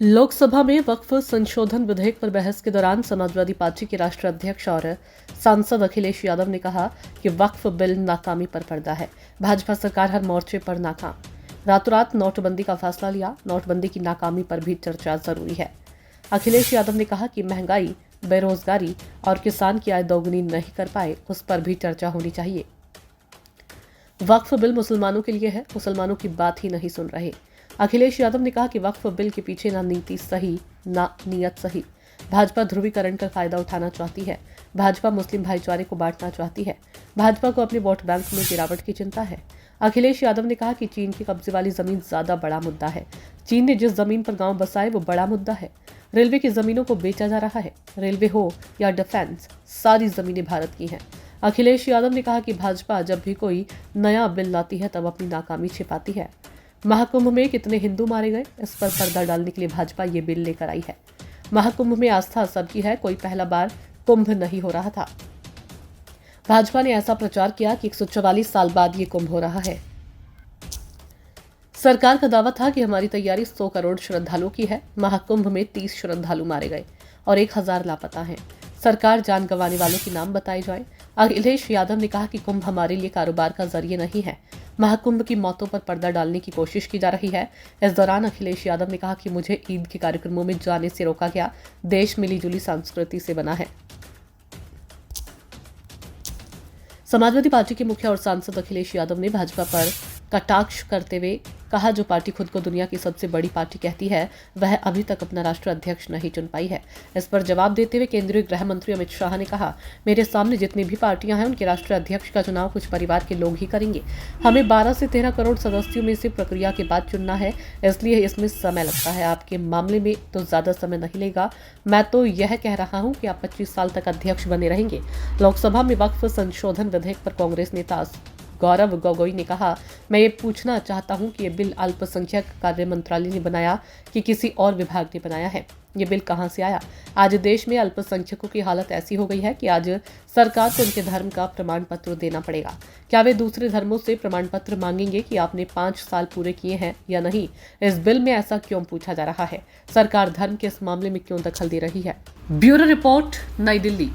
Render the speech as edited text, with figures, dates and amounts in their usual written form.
लोकसभा में वक्फ संशोधन विधेयक पर बहस के दौरान समाजवादी पार्टी के राष्ट्रीय अध्यक्ष और सांसद अखिलेश यादव ने कहा कि वक्फ बिल नाकामी पर पड़ता है। भाजपा सरकार हर मोर्चे पर नाकाम। रातों रात नोटबंदी का फैसला लिया, नोटबंदी की नाकामी पर भी चर्चा जरूरी है। अखिलेश यादव ने कहा कि महंगाई, बेरोजगारी और किसान की आय दोगुनी नहीं कर पाए, उस पर भी चर्चा होनी चाहिए। वक्फ बिल मुसलमानों के लिए है, मुसलमानों की बात ही नहीं सुन रहे। अखिलेश यादव ने कहा कि वक्फ बिल के पीछे ना नीति सही, ना नियत सही। भाजपा ध्रुवीकरण का फायदा उठाना चाहती है। भाजपा मुस्लिम भाईचारे को बांटना चाहती है। भाजपा को अपने वोट बैंक में गिरावट की चिंता है। अखिलेश यादव ने कहा कि चीन के कब्जे वाली जमीन ज्यादा बड़ा मुद्दा है। चीन ने जिस जमीन पर गांव बसाए वो बड़ा मुद्दा है। रेलवे की जमीनों को बेचा जा रहा है। रेलवे हो या डिफेंस, सारी जमीनें भारत की हैं। अखिलेश यादव ने कहा कि भाजपा जब भी कोई नया बिल लाती है तब अपनी नाकामी छिपाती है। महाकुंभ में कितने हिंदू मारे गए, इस पर पर्दा डालने के लिए भाजपा ये बिल लेकर आई है। महाकुंभ में आस्था सबकी है, कोई पहला बार कुंभ नहीं हो रहा था। भाजपा ने ऐसा प्रचार किया कि 144 साल बाद ये कुंभ हो रहा है। सरकार का दावा था कि हमारी तैयारी 100 करोड़ श्रद्धालुओं की है। महाकुंभ में 30 श्रद्धालु मारे गए और 1000 लापता हैं। सरकार जान गंवाने वालों के नाम बताए जाए। अखिलेश यादव ने कहा कि कुंभ हमारे लिए कारोबार का जरिए नहीं है। महाकुंभ की मौतों पर पर्दा डालने की कोशिश की जा रही है। इस दौरान अखिलेश यादव ने कहा कि मुझे ईद के कार्यक्रमों में जाने से रोका गया। देश मिलीजुली संस्कृति से बना है। समाजवादी पार्टी के मुखिया और सांसद अखिलेश यादव ने भाजपा पर कटाक्ष करते हुए कहा, जो पार्टी खुद को दुनिया की सबसे बड़ी पार्टी कहती है वह अभी तक अपना राष्ट्रीय अध्यक्ष नहीं चुन पाई है। इस पर जवाब देते हुए केंद्रीय गृह मंत्री अमित शाह ने कहा, मेरे सामने जितनी भी पार्टियां हैं उनके राष्ट्रीय अध्यक्ष का चुनाव कुछ परिवार के लोग ही करेंगे। हमें 12 से 13 करोड़ सदस्यों में से प्रक्रिया के बाद चुनना है, इसलिए इसमें समय लगता है। आपके मामले में तो ज्यादा समय नहीं लेगा। मैं तो यह कह रहा हूं कि आप 25 साल तक अध्यक्ष बने रहेंगे। लोकसभा में वक्फ संशोधन विधेयक पर कांग्रेस नेता गौरव गोगोई ने कहा, मैं ये पूछना चाहता हूं कि ये बिल अल्पसंख्यक कार्य मंत्रालय ने बनाया कि किसी और विभाग ने बनाया है? ये बिल कहां से आया? आज देश में अल्पसंख्यकों की हालत ऐसी हो गई है कि आज सरकार को उनके धर्म का प्रमाण पत्र देना पड़ेगा। क्या वे दूसरे धर्मों से प्रमाण पत्र मांगेंगे कि आपने 5 साल पूरे किए हैं या नहीं? इस बिल में ऐसा क्यों पूछा जा रहा है? सरकार धर्म के इस मामले में क्यों दखल दे रही है? ब्यूरो रिपोर्ट, नई दिल्ली।